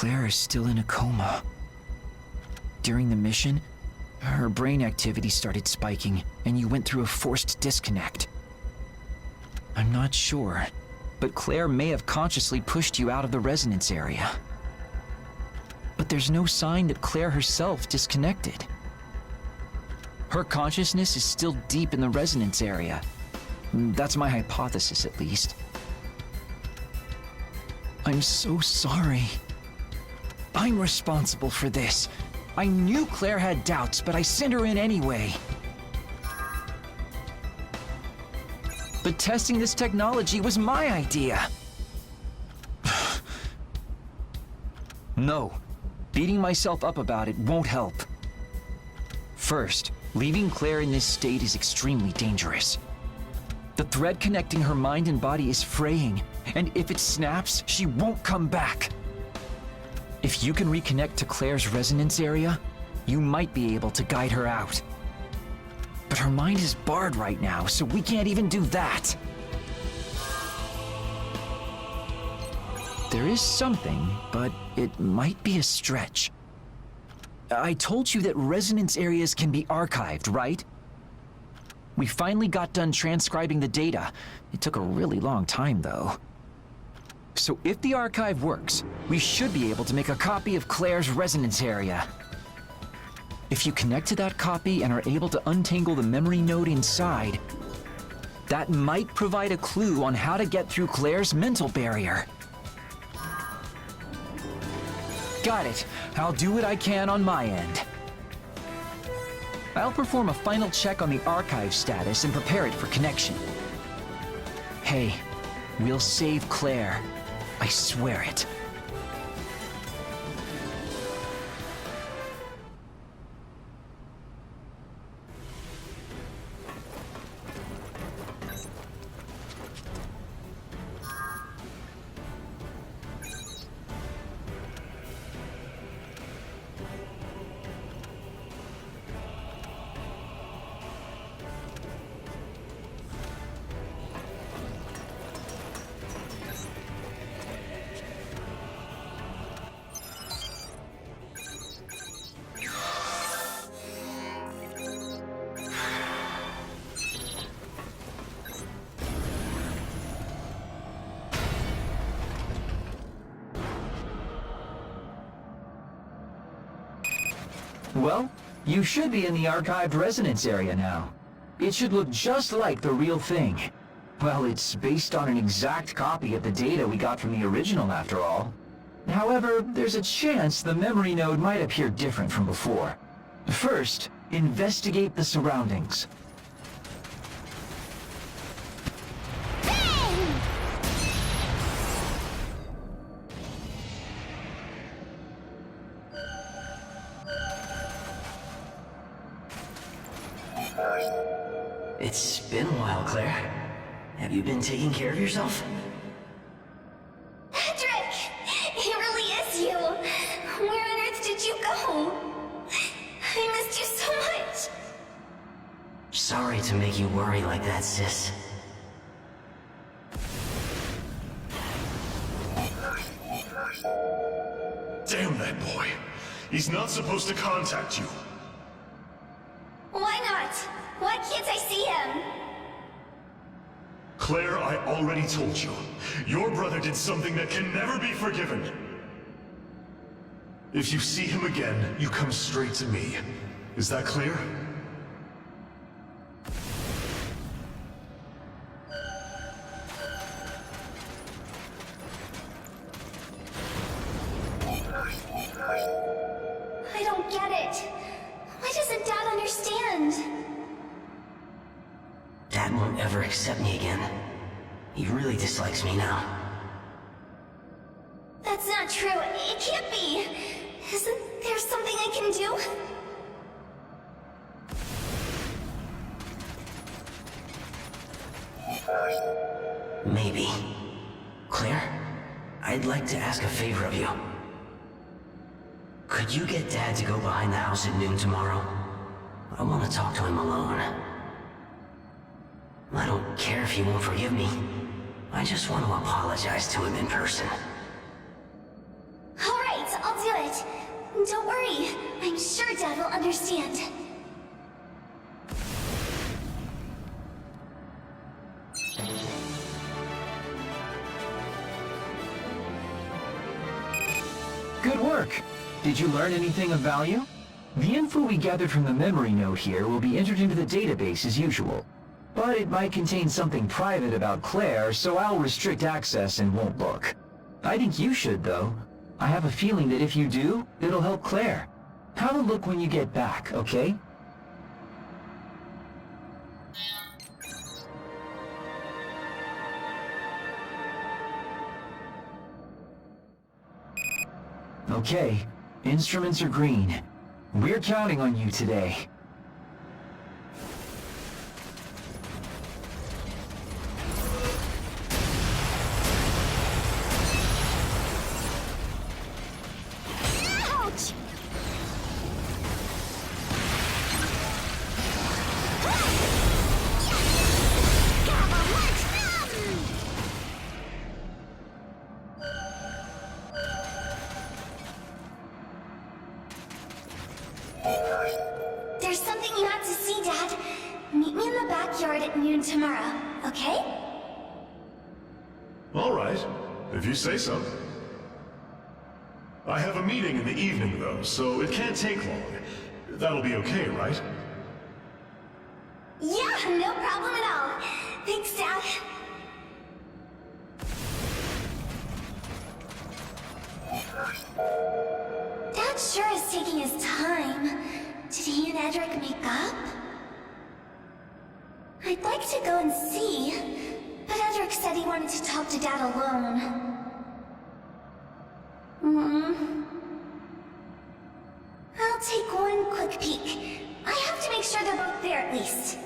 Claire is still in a coma. During the mission, her brain activity started spiking, and you went through a forced disconnect. I'm not sure, but Claire may have consciously pushed you out of the resonance area. But there's no sign that Claire herself disconnected. Her consciousness is still deep in the resonance area. That's my hypothesis, at least. I'm so sorry. I'm responsible for this. I knew Claire had doubts, but I sent her in anyway. But testing this technology was my idea. No, beating myself up about it won't help. First, leaving Claire in this state is extremely dangerous. The thread connecting her mind and body is fraying, and if it snaps, she won't come back. If you can reconnect to Claire's resonance area, you might be able to guide her out. But her mind is barred right now, so we can't even do that. There is something, but it might be a stretch. I told you that resonance areas can be archived, right? We finally got done transcribing the data. It took a really long time, though. So if the archive works, we should be able to make a copy of Claire's resonance area. If you connect to that copy and are able to untangle the memory node inside, that might provide a clue on how to get through Claire's mental barrier. Got it. I'll do what I can on my end. I'll perform a final check on the archive status and prepare it for connection. Hey, we'll save Claire. I swear it. Well, you should be in the archived resonance area now. It should look just like the real thing. Well, it's based on an exact copy of the data we got from the original, after all. However, there's a chance the memory node might appear different from before. First, investigate the surroundings. It's been a while, Claire. Have you been taking care of yourself? Patrick! It really is you! Where on earth did you go? I missed you so much! Sorry to make you worry like that, sis. Damn that boy! He's not supposed to contact you! Why not? Why can't I see him? Claire, I already told you. Your brother did something that can never be forgiven. If you see him again, you come straight to me. Is that clear? I don't get it. Why doesn't Dad understand? Dad won't ever accept me again. He really dislikes me now. That's not true. It can't be. Isn't there something I can do? Maybe. Claire, I'd like to ask a favor of you. Could you get Dad to go behind the house at noon tomorrow? I want to talk to him alone. I don't care if he won't forgive me. I just want to apologize to him in person. Alright, Don't worry. I'm sure Dad will understand. Good work! Did you learn anything of value? The info we gathered from the memory node here will be entered into the database as usual. But it might contain something private about Claire, so I'll restrict access and won't look. I think you should, though. I have a feeling that if you do, it'll help Claire. Have a look when you get back, okay? Okay, instruments are green. We're counting on you today. Ouch! There's something you have to see, Dad. Meet me in the backyard at noon tomorrow, okay? All right, if you say so. I have a meeting in the evening, though, so it can't take long. That'll be okay, right? Yeah, no problem at all. Thanks, Dad. Dad sure is taking his time. Did he and Edric make up? I'd like to go and see, but Edric said he wanted to talk to Dad alone. I'll take one quick peek. I have to make sure they're both there at least.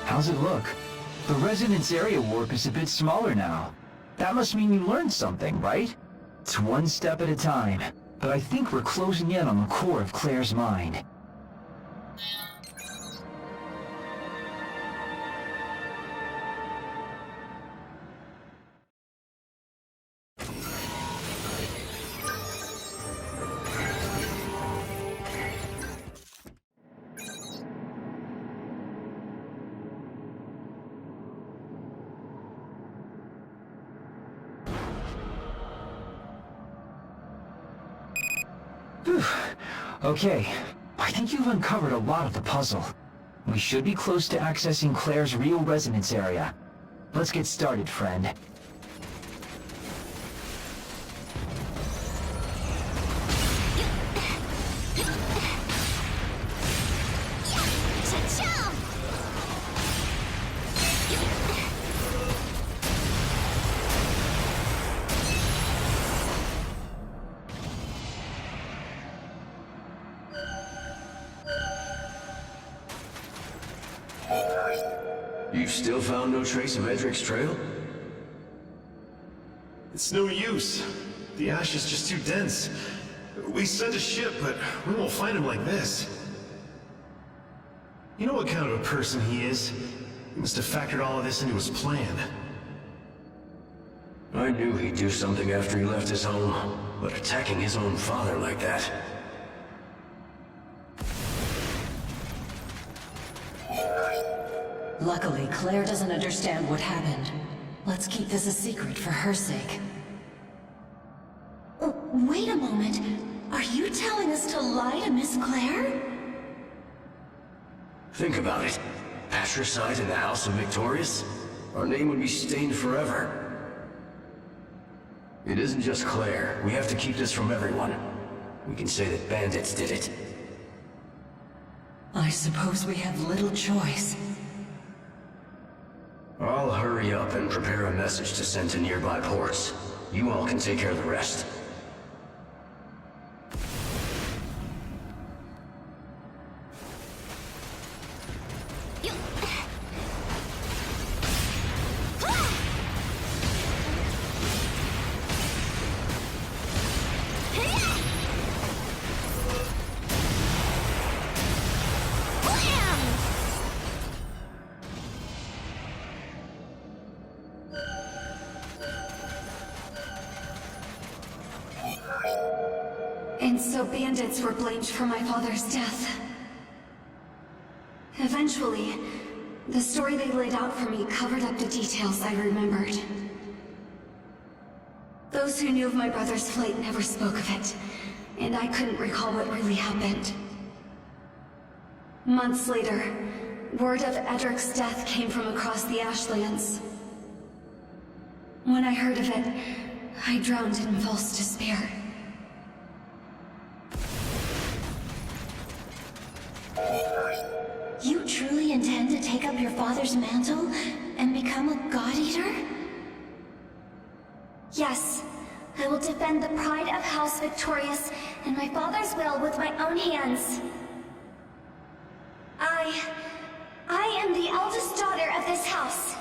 How's it look? The resonance area warp is a bit smaller now. That must mean you learned something, right? It's one step at a time, but I think we're closing in on the core of Claire's mind. Okay, I think you've uncovered a lot of the puzzle. We should be close to accessing Claire's real resonance area. Let's get started, friend. You've still found no trace of Edric's trail? It's no use. The ash is just too dense. We sent a ship, but we won't find him like this. You know what kind of a person he is? He must have factored all of this into his plan. I knew he'd do something after he left his home, but attacking his own father like that... Luckily, Claire doesn't understand what happened. Let's keep this a secret for her sake. Oh, wait a moment. Are you telling us to lie to Miss Claire? Think about it. Patricide in the House of Victorious? Our name would be stained forever. It isn't just Claire. We have to keep this from everyone. We can say that bandits did it. I suppose we have little choice. I'll hurry up and prepare a message to send to nearby ports. You all can take care of the rest. And so bandits were blamed for my father's death. Eventually, the story they laid out for me covered up the details I remembered. Those who knew of my brother's flight never spoke of it, and I couldn't recall what really happened. Months later, word of Edric's death came from across the Ashlands. When I heard of it, I drowned in false despair. You truly intend to take up your father's mantle and become a God Eater? Yes. I will defend the pride of House Victorious and my father's will with my own hands. I am the eldest daughter of this house.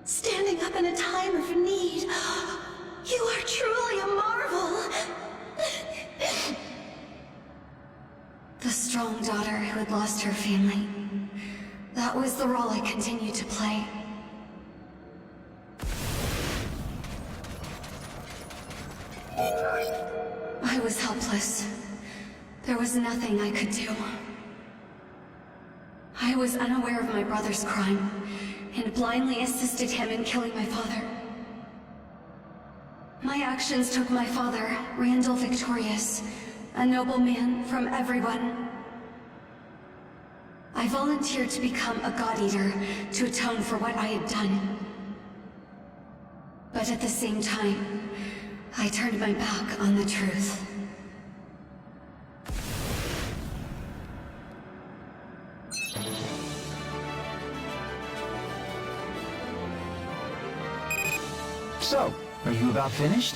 Standing up in a time of need. You are truly a marvel. The strong daughter who had lost her family. That was the role I continued to play. I was helpless. There was nothing I could do. I was unaware of my brother's crime, and blindly assisted him in killing my father. My actions took my father, Randall Victorious, a noble man from everyone. I volunteered to become a God Eater to atone for what I had done. But at the same time, I turned my back on the truth. So, are you about finished?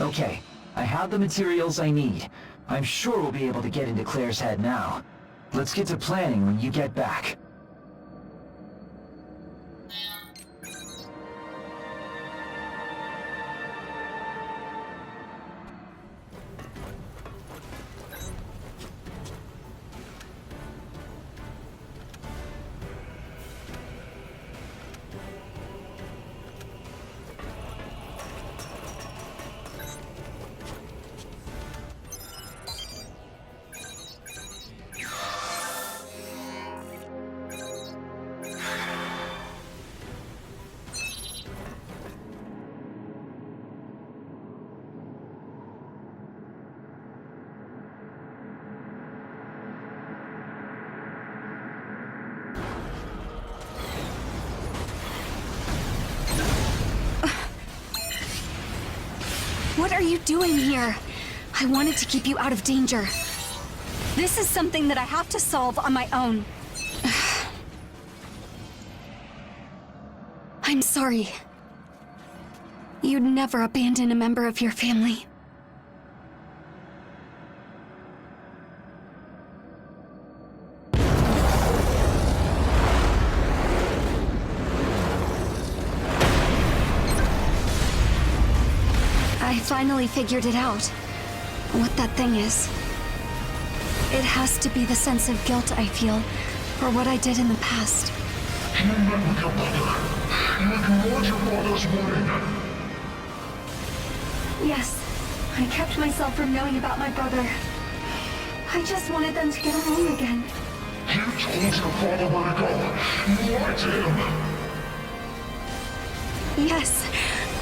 Okay, I have the materials I need. I'm sure we'll be able to get into Claire's head now. Let's get to planning when you get back. What are you doing here? I wanted to keep you out of danger. This is something that I have to solve on my own. I'm sorry. You'd never abandon a member of your family. I finally figured it out. What that thing is. It has to be the sense of guilt I feel for what I did in the past. You met with your mother. You ignored your mother's warning. Yes, I kept myself from knowing about my brother. I just wanted them to get along again. You told your father where to go. You lied to him. Yes,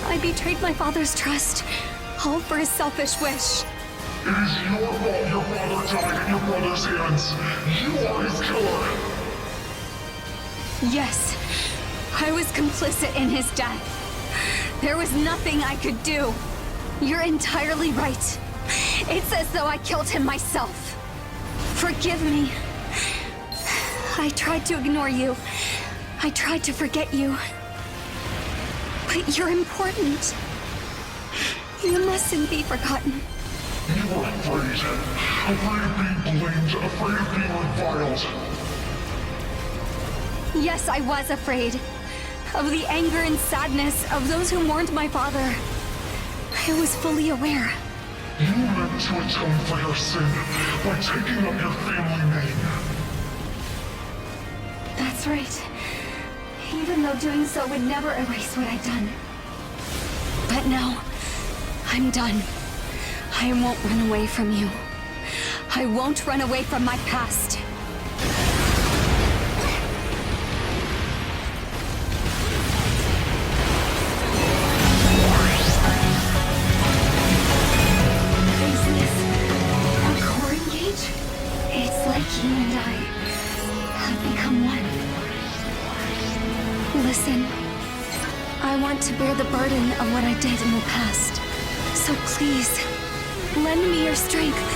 I betrayed my father's trust, all for his selfish wish. It is your fault your father died in your brother's hands. You are his killer. Yes, I was complicit in his death. There was nothing I could do. You're entirely right. It's as though I killed him myself. Forgive me. I tried to ignore you. I tried to forget you. But you're important. You mustn't be forgotten. You were afraid. Afraid of being blamed, afraid of being reviled. Yes, I was afraid. Of the anger and sadness of those who mourned my father. I was fully aware. You meant to atone for your sin by taking up your family name. That's right. Even though doing so would never erase what I'd done. But now, I'm done. I won't run away from you. I won't run away from my past. Is this a core engage? It's like you and I have become one. Listen, I want to bear the burden of what I did in the past. So please, lend me your strength.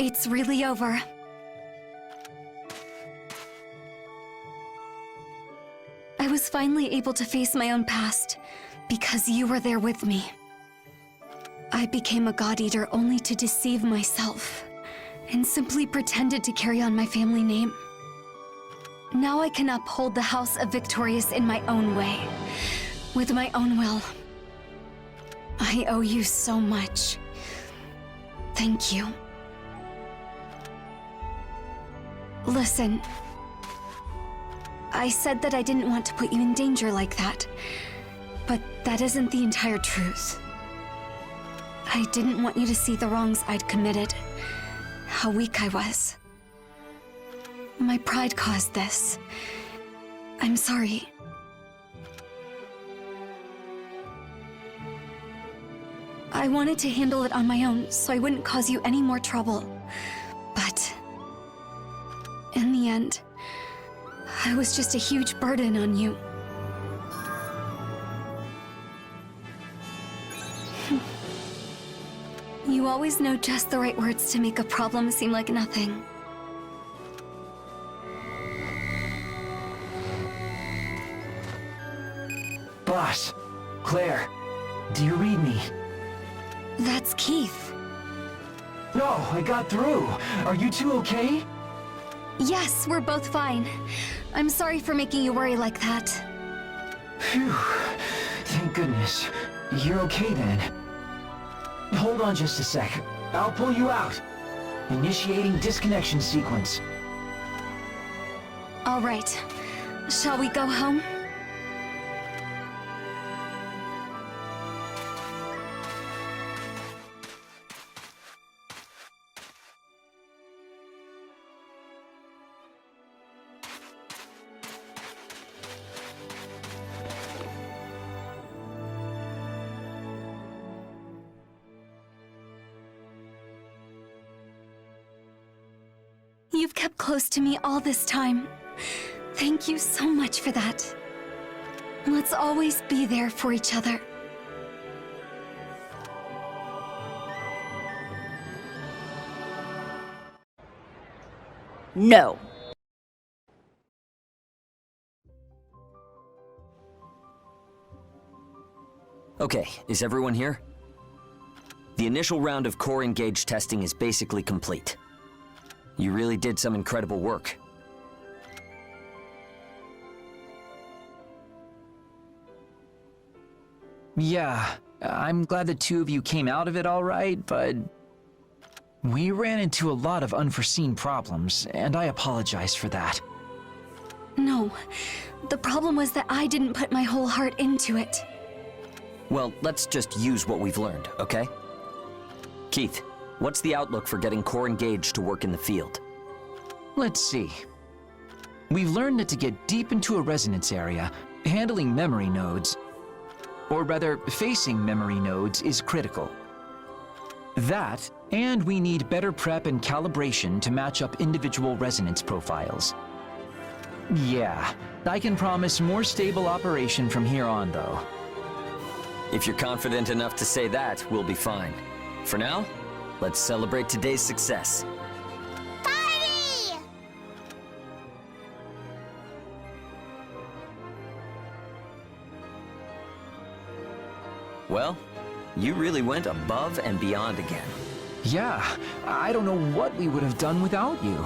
It's really over. I was finally able to face my own past, because you were there with me. I became a god-eater only to deceive myself, and simply pretended to carry on my family name. Now I can uphold the House of Victorious in my own way, with my own will. I owe you so much. Thank you. Listen, I said that I didn't want to put you in danger like that, but that isn't the entire truth. I didn't want you to see the wrongs I'd committed, how weak I was. My pride caused this. I'm sorry. I wanted to handle it on my own so I wouldn't cause you any more trouble, but in the end, I was just a huge burden on you. You always know just the right words to make a problem seem like nothing. Boss, Claire, do you read me? That's Keith. No, I got through. Are you two okay? Yes, we're both fine. I'm sorry for making you worry like that. Phew. Thank goodness. You're okay then. Hold on just a sec. I'll pull you out. Initiating disconnection sequence. All right. Shall we go home? You've kept close to me all this time. Thank you so much for that. Let's always be there for each other. No. Okay, is everyone here? The initial round of core engage testing is basically complete. You really did some incredible work. Yeah, I'm glad the two of you came out of it all right, but we ran into a lot of unforeseen problems, and I apologize for that. No, the problem was that I didn't put my whole heart into it. Well, let's just use what we've learned, okay? Keith, what's the outlook for getting core engage to work in the field? Let's see. We've learned that to get deep into a resonance area, handling memory nodes, or rather, facing memory nodes is critical. That, and we need better prep and calibration to match up individual resonance profiles. Yeah, I can promise more stable operation from here on, though. If you're confident enough to say that, we'll be fine. For now, let's celebrate today's success. Party! Well, you really went above and beyond again. Yeah, I don't know what we would have done without you.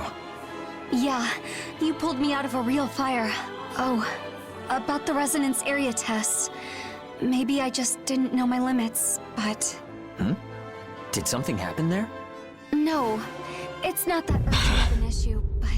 Yeah, you pulled me out of a real fire. Oh, about the resonance area test. Maybe I just didn't know my limits, but... Did something happen there? No, it's not that urgent of an issue, but...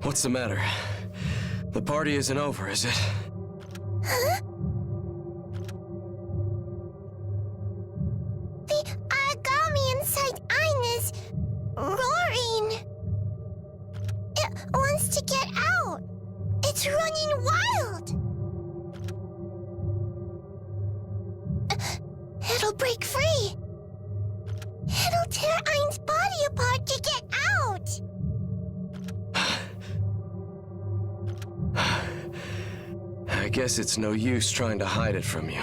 What's the matter? The party isn't over, is it? Huh? The origami inside Ein is roaring. It wants to get out. It's running wild. It'll break free. It'll tear Ein's body apart to get out. I guess it's no use trying to hide it from you.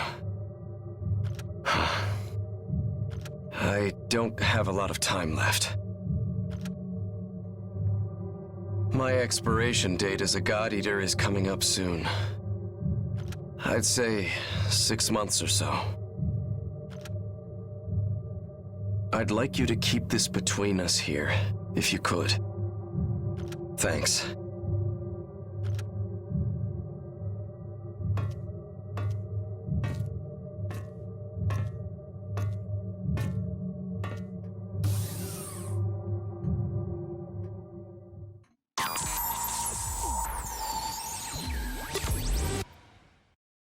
I don't have a lot of time left. My expiration date as a God Eater is coming up soon. I'd say 6 months or so. I'd like you to keep this between us here, if you could. Thanks.